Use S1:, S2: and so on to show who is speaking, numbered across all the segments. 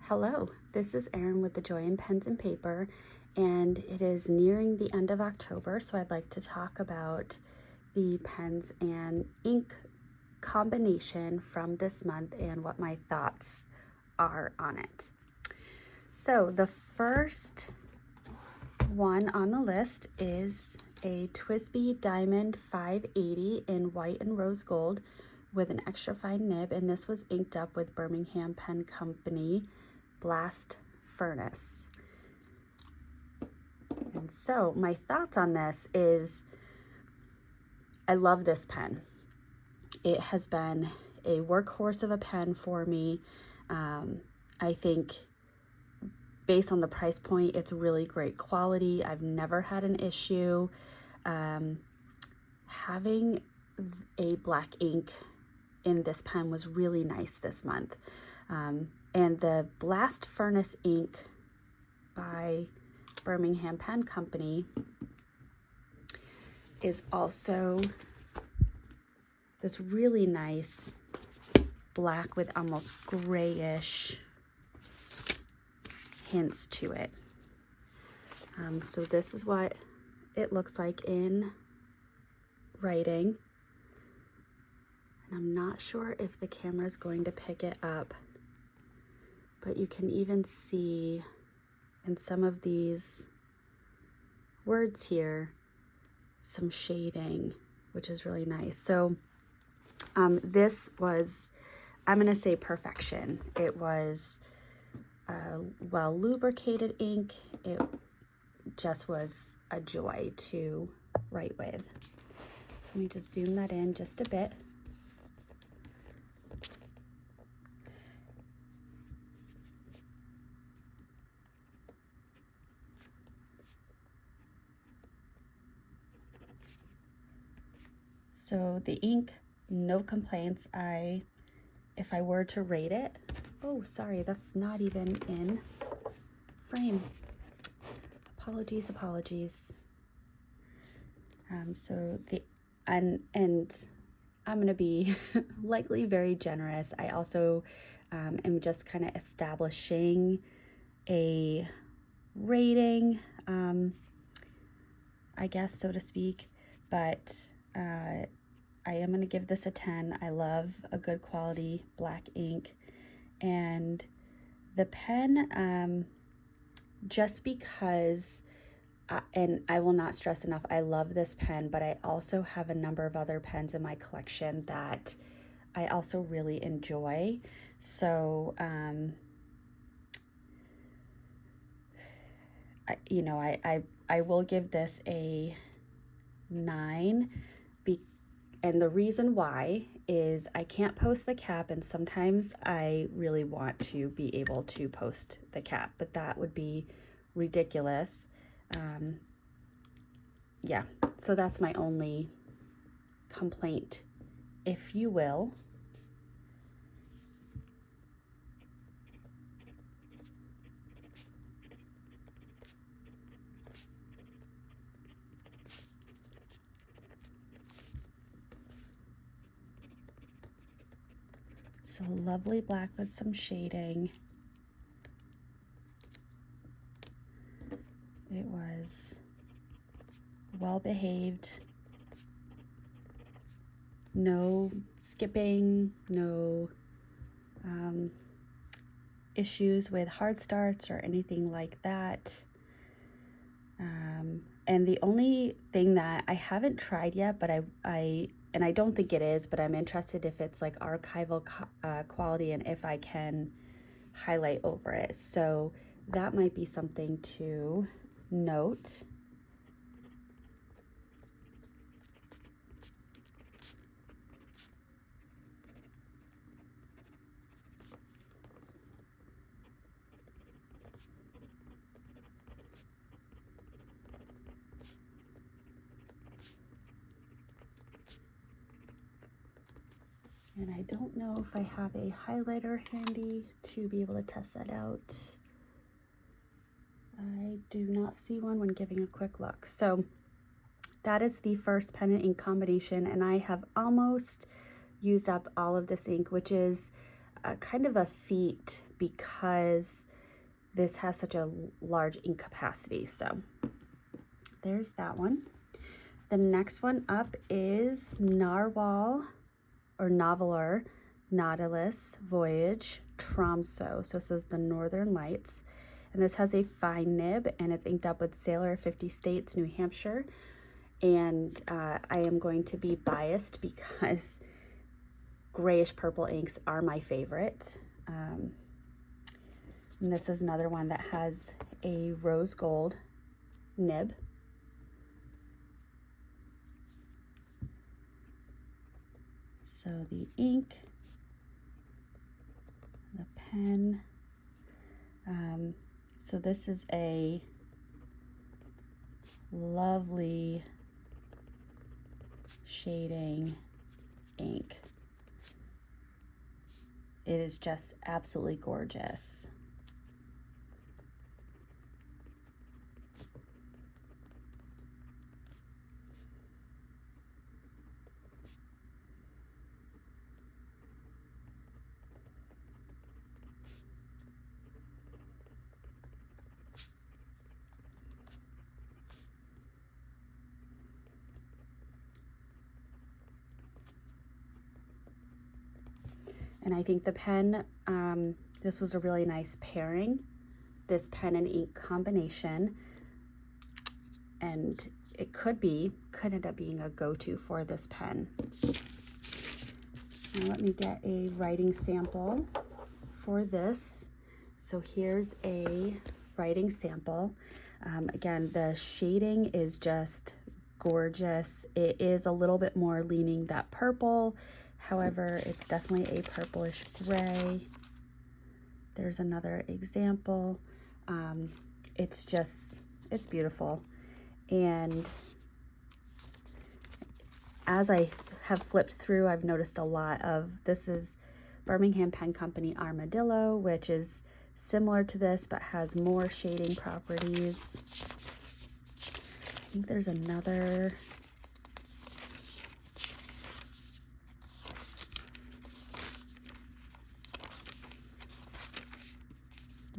S1: Hello, this is Erin with the Joy in Pens and Paper, and it is nearing the end of October, so I'd like to talk about the pens and ink combination from this month and what my thoughts are on it. So the first one on the list is a TWSBI Diamond 580 in white and rose gold with an extra fine nib, and this was inked up with Birmingham Pen Company Blast Furnace. And so my thoughts on this is I love this pen. It has been a workhorse of a pen for me. I think based on the price point, it's really great quality. I've never had an issue. Having a black ink in this pen was really nice this month. And the Blast Furnace ink by Birmingham Pen Company is also this really nice black with almost grayish hints to it. So this is what it looks like in writing. And I'm not sure if the camera is going to pick it up, but you can even see in some of these words here some shading, which is really nice. So this was, I'm gonna say, perfection. It was well lubricated ink. It just was a joy to write with. So let me just zoom that in just a bit. So the ink, no complaints. If I were to rate it, oh, sorry, that's not even in frame. Apologies. And I'm gonna be likely very generous. I also am just kind of establishing a rating, I guess, so to speak, but I am going to give this a 10. I love a good quality black ink, and the pen, just because, and I will not stress enough, I love this pen, but I also have a number of other pens in my collection that I also really enjoy. So, I will give this a 9. And the reason why is I can't post the cap, and sometimes I really want to be able to post the cap, but that would be ridiculous. Yeah, so that's my only complaint, if you will. So lovely black with some shading. It was well behaved. No skipping, no issues with hard starts or anything like that. And the only thing that I haven't tried yet, but and I don't think it is, but I'm interested if it's like archival quality and if I can highlight over it. So that might be something to note. And I don't know if I have a highlighter handy to be able to test that out. I do not see one when giving a quick look. So that is the first pen and ink combination, and I have almost used up all of this ink, which is kind of a feat because this has such a large ink capacity. So there's that one. The next one up is Narwhal or Noveler, Nautilus, Voyage, Tromo. So this is the Northern Lights. And this has a fine nib and it's inked up with Sailor 50 States, New Hampshire. And I am going to be biased because grayish purple inks are my favorite. And this is another one that has a rose gold nib. So the ink, the pen. So this is a lovely shading ink. It is just absolutely gorgeous. And I think the pen, this was a really nice pairing, this pen and ink combination. And it could end up being a go-to for this pen. Now let me get a writing sample for this. So here's a writing sample. Again, the shading is just gorgeous. It is a little bit more leaning that purple. However, it's definitely a purplish gray. There's another example. It's beautiful. And as I have flipped through, I've noticed a lot of, this is Birmingham Pen Company Armadillo, which is similar to this, but has more shading properties. I think there's another,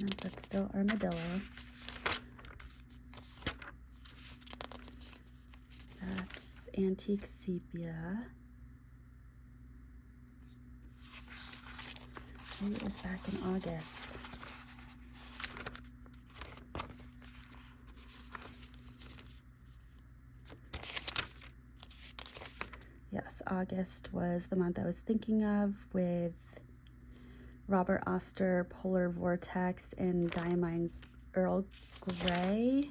S1: no, that's still Armadillo. That's Antique Sepia. Maybe it was back in August. Yes, August was the month I was thinking of, with Robert Oster, Polar Vortex, and Diamond Earl Grey.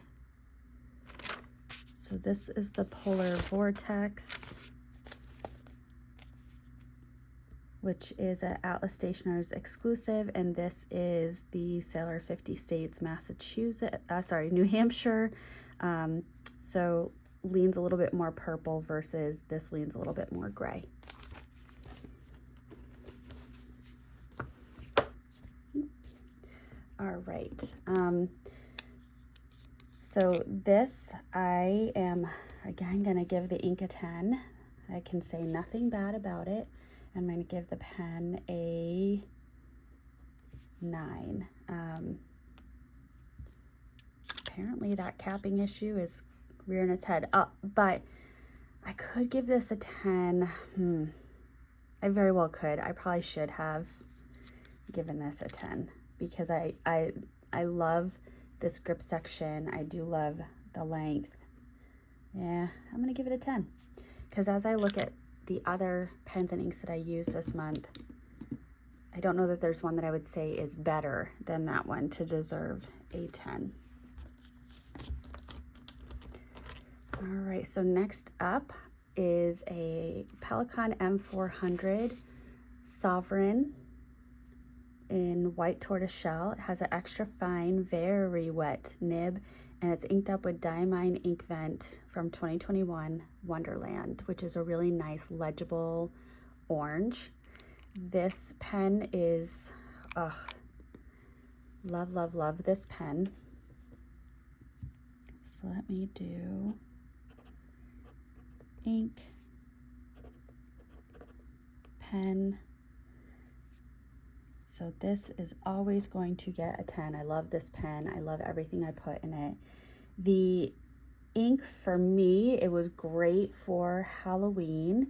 S1: So this is the Polar Vortex, which is an Atlas Stationers exclusive, and this is the Sailor 50 States, New Hampshire. So leans a little bit more purple versus this leans a little bit more gray. All right. So this, I am, again, going to give the ink a 10. I can say nothing bad about it. I'm going to give the pen a 9. Apparently that capping issue is rearing its head up, but I could give this a 10. I very well could. I probably should have given this a 10 because I love this grip section. I do love the length. Yeah, I'm gonna give it a 10 because as I look at the other pens and inks that I use this month, I don't know that there's one that I would say is better than that one to deserve a 10. All right, so next up is a Pelikan M400 Sovereign in white tortoise shell. It has an extra fine, very wet nib, and it's inked up with Diamond ink vent from 2021 Wonderland, which is a really nice legible orange. This pen is, love this pen. So let me do ink, pen, So this is always going to get a 10. I love this pen. I love everything I put in it. The ink for me, it was great for Halloween,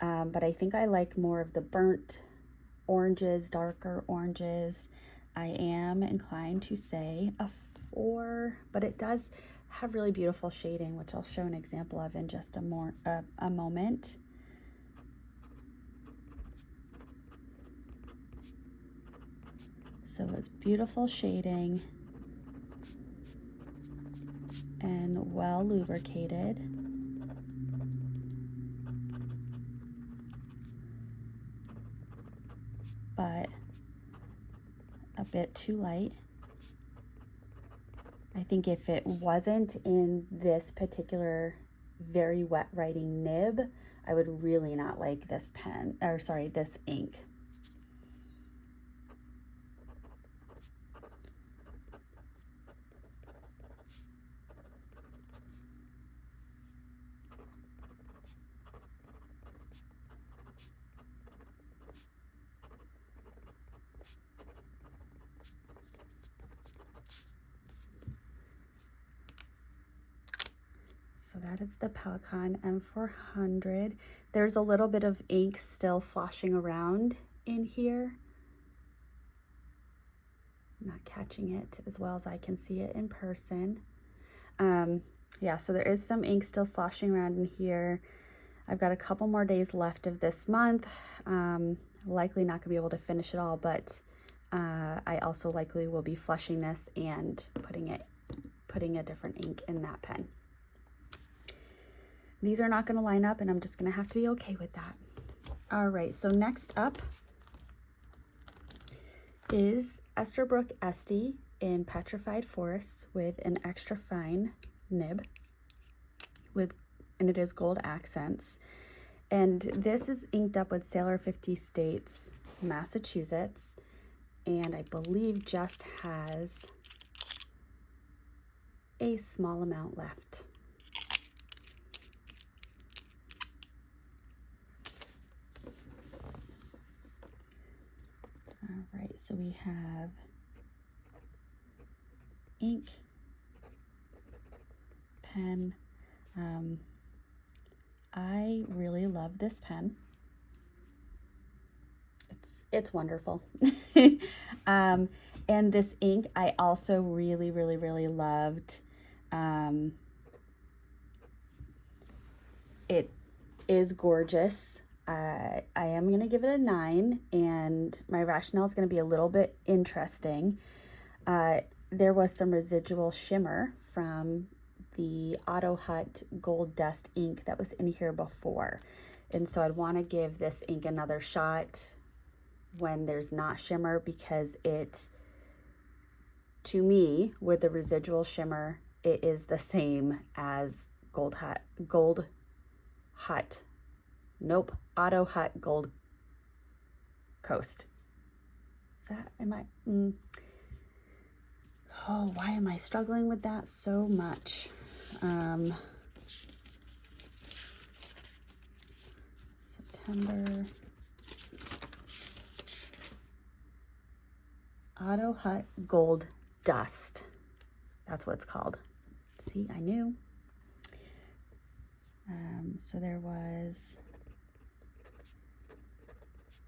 S1: but I think I like more of the burnt oranges, darker oranges. I am inclined to say a 4, but it does have really beautiful shading, which I'll show an example of in just a moment. So it's beautiful shading and well lubricated. But a bit too light. I think if it wasn't in this particular very wet writing nib, I would really not like this pen, or sorry, this ink. So that is the Pelikan M400. There's a little bit of ink still sloshing around in here. Not catching it as well as I can see it in person. Yeah, so there is some ink still sloshing around in here. I've got a couple more days left of this month. Likely not gonna be able to finish it all, but I also likely will be flushing this and putting a different ink in that pen. These are not gonna line up and I'm just gonna have to be okay with that. All right, so next up is Esterbrook Esty in Petrified Forest with an extra fine nib and it is gold accents. And this is inked up with Sailor 50 States, Massachusetts, and I believe just has a small amount left. All right, so we have ink, pen. I really love this pen. It's wonderful. And this ink I also really loved. It is gorgeous. I am going to give it a 9, and my rationale is going to be a little bit interesting. There was some residual shimmer from the Auto Hut Gold Dust ink that was in here before. And so I'd want to give this ink another shot when there's not shimmer, because it, to me, with the residual shimmer, it is the same as Auto Hut Gold Coast. Is that, oh, why am I struggling with that so much? September. Auto Hut Gold Dust. That's what it's called. See, I knew. So there was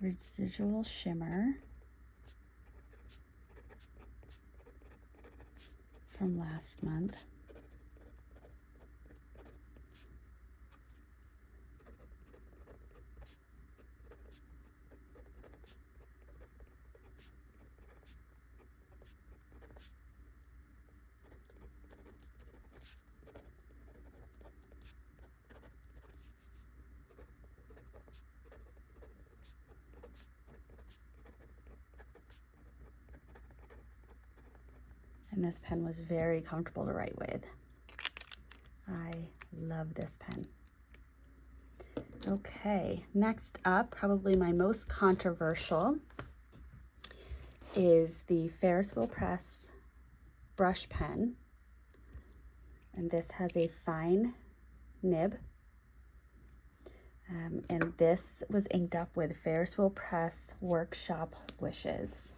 S1: residual shimmer from last month. And this pen was very comfortable to write with. I love this pen. Okay, next up, probably my most controversial, is the Ferris Wheel Press brush pen. And this has a fine nib. And this was inked up with Ferris Wheel Press Workshop Wishes.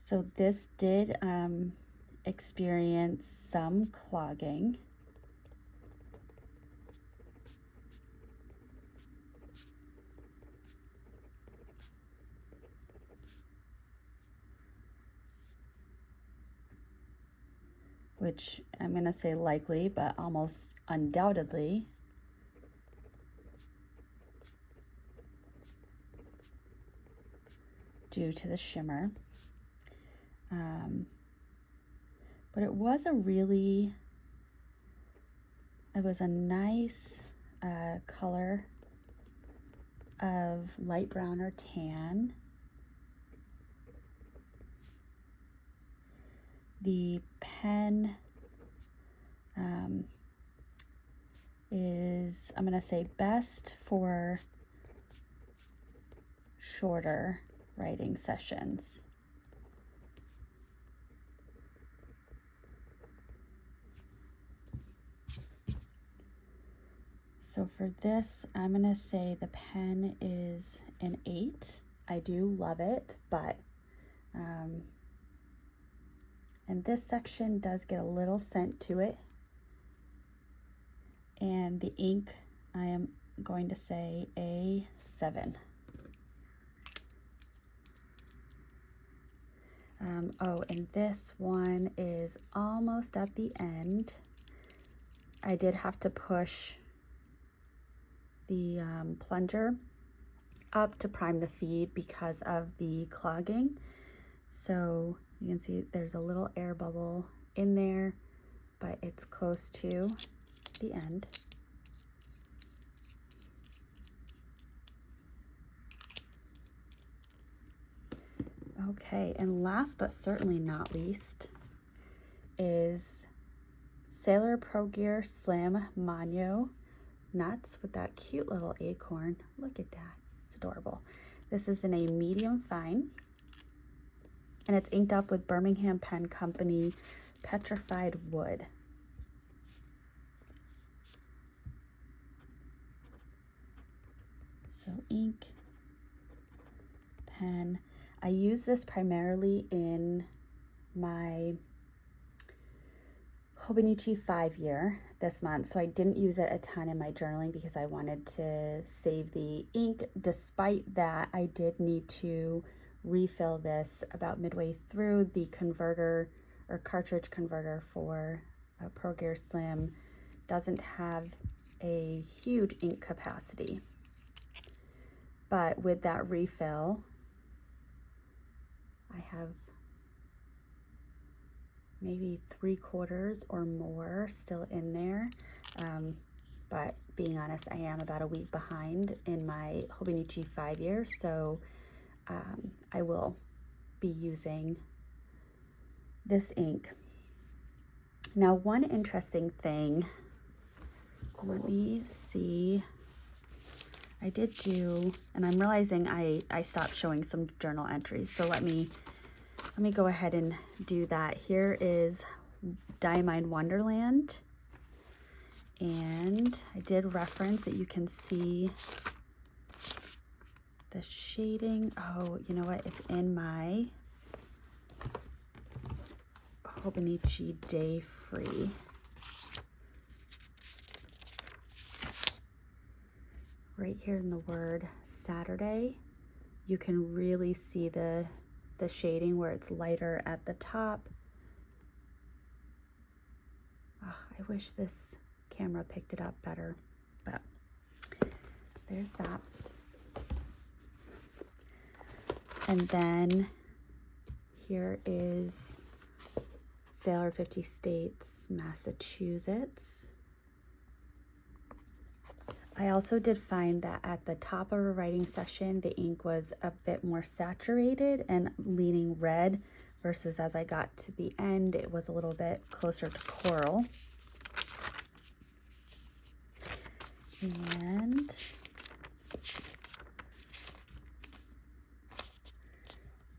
S1: So this did experience some clogging. Which I'm going to say likely, but almost undoubtedly due to the shimmer. But it was a nice color of light brown or tan. The pen is, I'm going to say, best for shorter writing sessions. So for this, I'm going to say the pen is an 8. I do love it, but and this section does get a little scent to it. And the ink, I am going to say a 7. Oh, and this one is almost at the end. I did have to push the plunger up to prime the feed because of the clogging. So you can see there's a little air bubble in there, but it's close to the end. Okay, and last but certainly not least is Sailor Pro Gear Slim Mono Nuts with that cute little acorn. Look at that, it's adorable. This is in a medium fine, and it's inked up with Birmingham Pen Company Petrified Wood. So ink, pen. I use this primarily in my Hobonichi 5-year this month, so I didn't use it a ton in my journaling because I wanted to save the ink. Despite that, I did need to refill this about midway through. The converter or cartridge converter for Pro Gear Slim doesn't have a huge ink capacity, but with that refill, I have maybe 3/4 or more still in there. But being honest, I am about a week behind in my Hobonichi 5-year, so I will be using this ink. Now, one interesting thing, let me see. I did do, and I'm realizing I stopped showing some journal entries, so let me go ahead and do that. Here is Diamond Wonderland, and I did reference that you can see the shading. Oh, you know what? It's in my Hobonichi Day Free. Right here in the word Saturday, you can really see the shading where it's lighter at the top. Oh, I wish this camera picked it up better, but there's that. And then here is Sailor 50 States, Massachusetts. I also did find that at the top of a writing session, the ink was a bit more saturated and leaning red, versus as I got to the end, it was a little bit closer to coral. And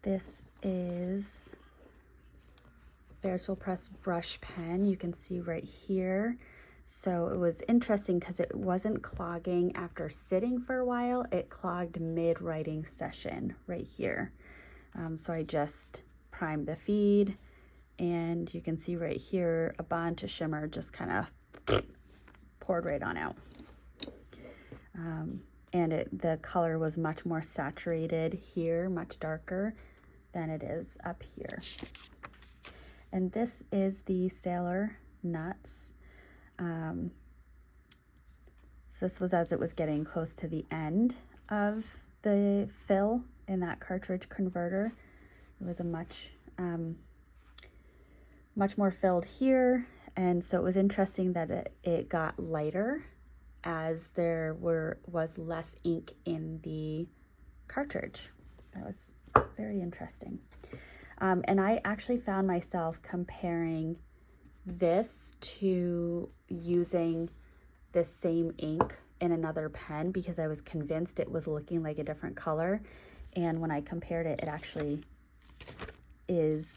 S1: this is Ferris Wheel Press brush pen. You can see right here. So it was interesting because it wasn't clogging after sitting for a while. It clogged mid-writing session right here. So I just prime the feed, and you can see right here a bunch of shimmer just kind of poured right on out. And the color was much more saturated here, much darker than it is up here. And this is the Sailor Nuts. So this was as it was getting close to the end of the fill in that cartridge converter. It was a much more filled here, and so it was interesting that it got lighter as there was less ink in the cartridge. That was very interesting. And I actually found myself comparing this to using the same ink in another pen because I was convinced it was looking like a different color, and when I compared it, it actually is,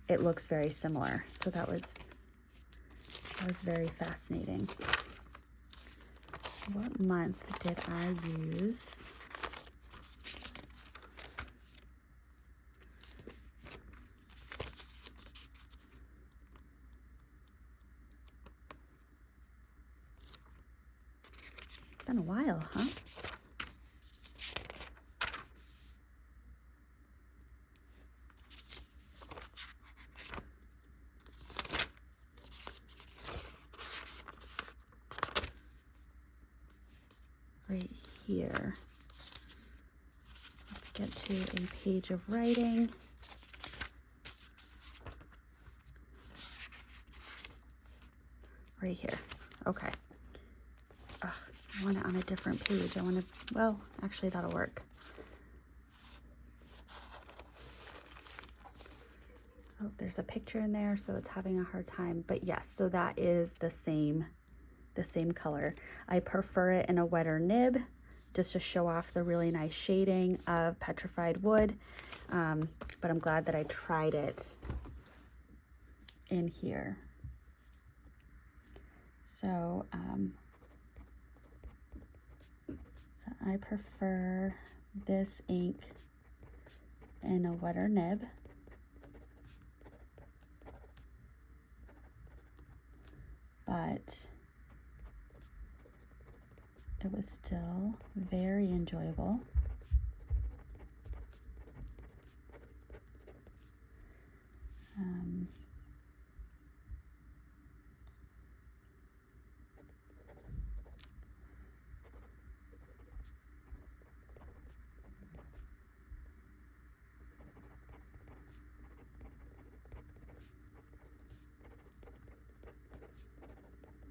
S1: it looks very similar. So that was very fascinating. What month did I use? It's been a while, huh? Right here. Let's get to a page of writing. Right here. Okay. Ugh, I want it on a different page. I want to, well, actually that'll work. Oh, there's a picture in there, so it's having a hard time. But yes, so that is the same color. I prefer it in a wetter nib just to show off the really nice shading of petrified wood. But I'm glad that I tried it in here. So, so I prefer this ink in a wetter nib. But it was still very enjoyable.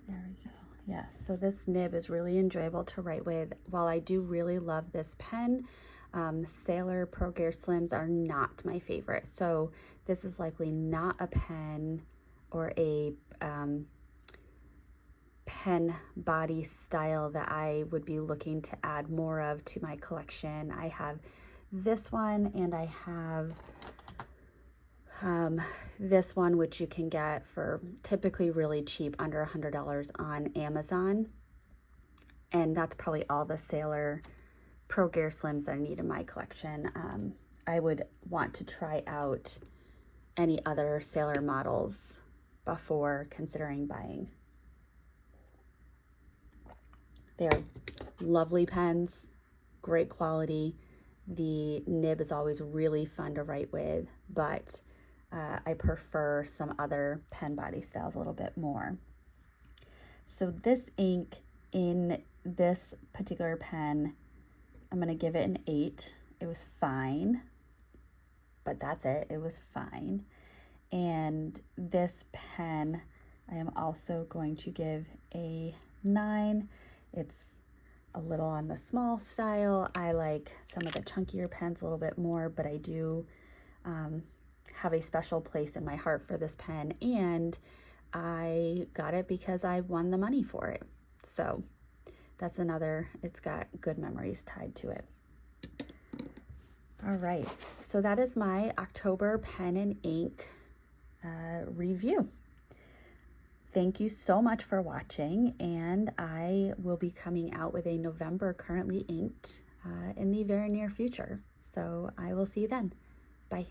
S1: There we go. Yeah, so this nib is really enjoyable to write with. While I do really love this pen, Sailor Pro Gear Slims are not my favorite. So this is likely not a pen or a pen body style that I would be looking to add more of to my collection. I have this one, and I have this one, which you can get for typically really cheap, under $100 on Amazon. And that's probably all the Sailor Pro Gear Slims I need in my collection. I would want to try out any other Sailor models before considering buying. They're lovely pens, great quality. The nib is always really fun to write with, but I prefer some other pen body styles a little bit more. So this ink in this particular pen, I'm going to give it an 8. It was fine, but that's it. It was fine. And this pen, I am also going to give a 9. It's a little on the small style. I like some of the chunkier pens a little bit more, but I do have a special place in my heart for this pen, and I got it because I won the money for it. So that's another, it's got good memories tied to it. All right, so that is my October pen and ink review. Thank you so much for watching, and I will be coming out with a November currently inked in the very near future. So I will see you then. Bye.